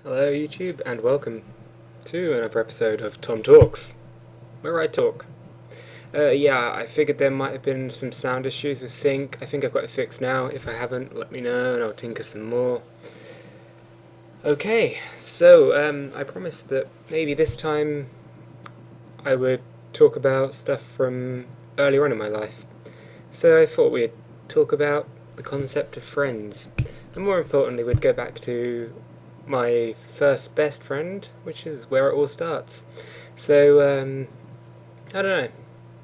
Hello YouTube and welcome to another episode of TomTalks, where I talk. Yeah, I figured there might have been some sound issues with sync. I think I've got it fixed now. If I haven't, let me know and I'll tinker some more. Okay, so I promised that maybe this time I would talk about stuff from earlier on in my life. So I thought we'd talk about the concept of friends. And more importantly, we'd go back to my first best friend, which is where it all starts. So, I don't know.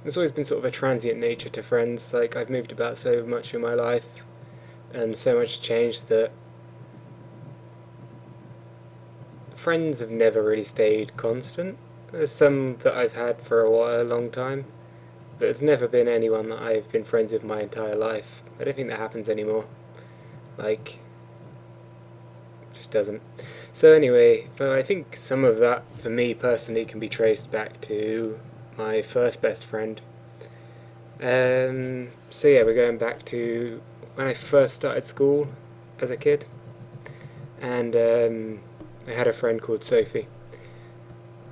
There's always been sort of a transient nature to friends. Like, I've moved about so much in my life, and so much changed that friends have never really stayed constant. There's some that I've had for a long time, but it's never been anyone that I've been friends with my entire life. I don't think that happens anymore. Like, just doesn't. So anyway, I think some of that, for me personally, can be traced back to my first best friend. So yeah, we're going back to when I first started school as a kid, and I had a friend called Sophie,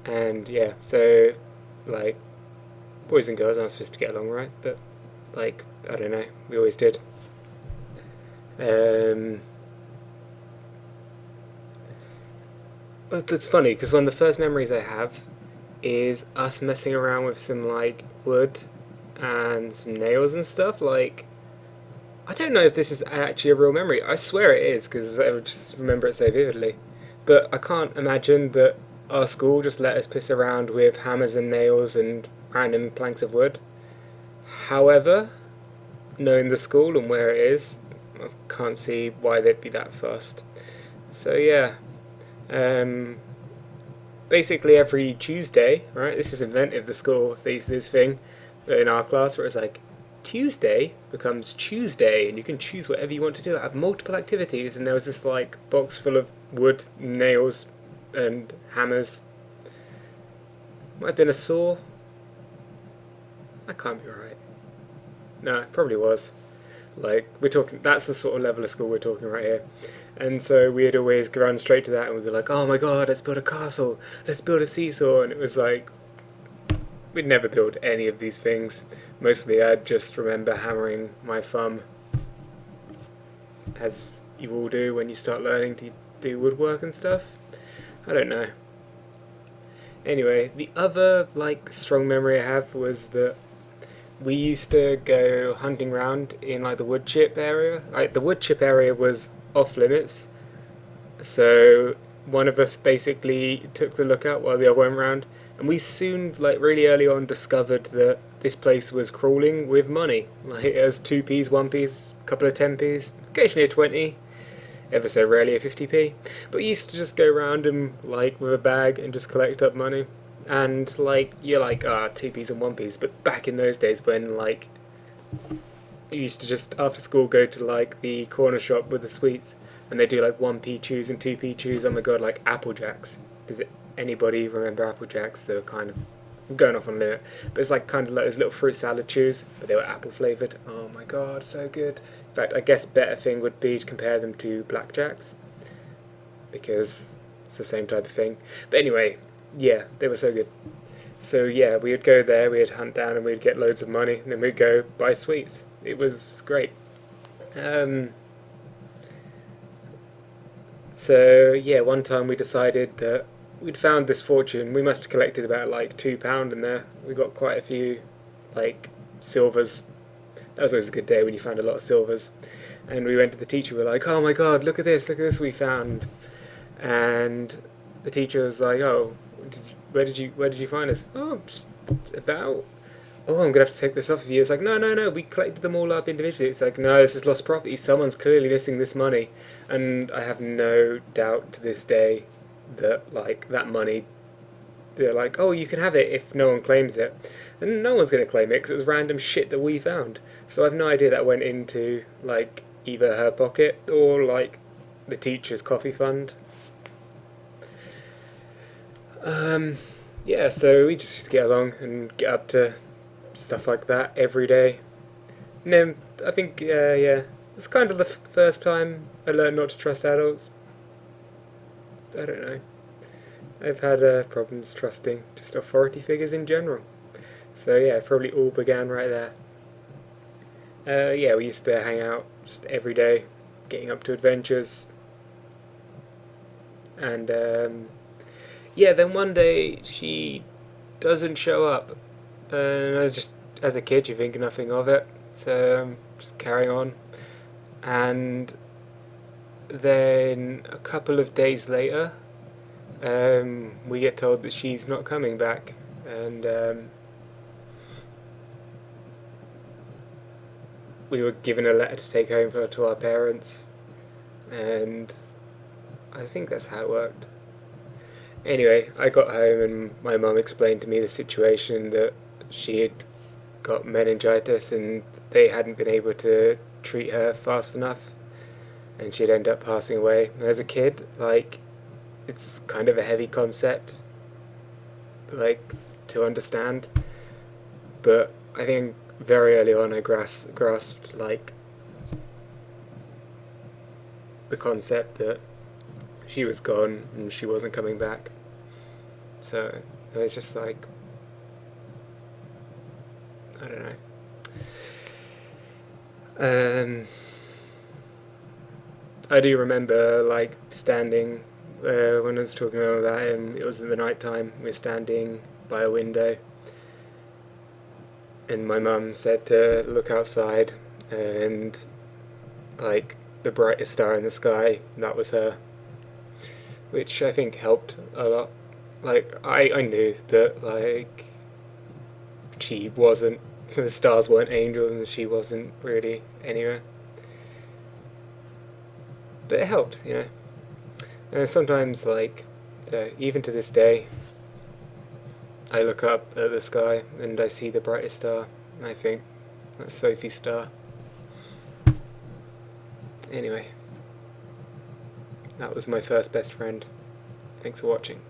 and yeah, so like boys and girls aren't supposed to get along, right? But like I don't know, we always did. Um, well, it's funny because one of the first memories I have is us messing around with some like wood and some nails and stuff. Like I don't know if this is actually a real memory. I swear it is because I just remember it so vividly. But I can't imagine that our school just let us piss around with hammers and nails and random planks of wood. However, knowing the school and where it is, I can't see why they'd be that fussed. So yeah, um, basically every Tuesday, right? This is inventive. The school they used this thing in our class where it's like Tuesday becomes Tuesday, and you can choose whatever you want to do. I have multiple activities, and there was this like box full of wood, nails, and hammers. Might have been a saw. I can't be right. No, it probably was. Like we're talking, that's the sort of level of school we're talking right here. And so we'd always go run straight to that, and we'd be like, "Oh my god, let's build a castle! Let's build a seesaw!" And it was like we'd never build any of these things. Mostly, I'd just remember hammering my thumb, as you all do when you start learning to do woodwork and stuff. I don't know. Anyway, the other like strong memory I have was that we used to go hunting around in like the wood chip area. Like the wood chip area was off limits, so one of us basically took the lookout while the other went around, and we soon, like really early on, discovered that this place was crawling with money. Like it was 2p's, 1p's, a couple of 10p's, occasionally a 20, ever so rarely a 50p. But we used to just go around and like with a bag and just collect up money. And like you're like 2p's and 1p's, but back in those days when like you used to just after school go to like the corner shop with the sweets, and they do like 1p chews and 2p chews. Oh my god, like Apple Jacks. Does it anybody remember Apple Jacks? They were kind of I'm going off on a limit, but it's like kind of like those little fruit salad chews, but they were apple flavored. Oh my god, so good. In fact, I guess better thing would be to compare them to blackjacks because it's the same type of thing. But anyway, yeah, they were so good. So yeah, we would go there, we'd hunt down, and we'd get loads of money, and then we'd go buy sweets. It was great. Um, so yeah, one time we decided that we'd found this fortune. We must have collected about like £2 in there. We got quite a few like silvers. That was always a good day when you found a lot of silvers. And we went to the teacher. We were like, "Oh my god, look at this we found." And the teacher was like, "Oh, where did you find us?" "Oh, just about." "Oh, I'm gonna have to take this off of you." It's like, "No, no, no. We collected them all up individually." It's like, "No, this is lost property. Someone's clearly missing this money," and I have no doubt to this day that like that money, they're like, "Oh, you can have it if no one claims it," and no one's gonna claim it because it was random shit that we found. So I have no idea that went into like either her pocket or like the teacher's coffee fund. Um, yeah, so we just used to get along and get up to stuff like that every day. And then I think, yeah, it's kind of the first time I learned not to trust adults. I don't know. I've had problems trusting just authority figures in general. So yeah, it probably all began right there. Yeah, we used to hang out just every day, getting up to adventures, and yeah, then one day she doesn't show up, and I was just as a kid you think nothing of it, so just carrying on, and then a couple of days later, we get told that she's not coming back, and we were given a letter to take home to our parents, and I think that's how it worked. Anyway, I got home and my mum explained to me the situation that she had got meningitis and they hadn't been able to treat her fast enough and she'd end up passing away. And as a kid, like, it's kind of a heavy concept, like, to understand, but I think very early on I grasped like, the concept that she was gone and she wasn't coming back. So it was just like, I don't know. I do remember like standing when I was talking about him. It was in the night time. We were standing by a window, and my mum said to look outside, and like the brightest star in the sky, that was her, which I think helped a lot. Like I knew that like she wasn't the stars weren't angels and she wasn't really anywhere, but it helped, you know. And sometimes like even to this day, I look up at the sky and I see the brightest star, and I think that's Sophie's star. Anyway, that was my first best friend. Thanks for watching.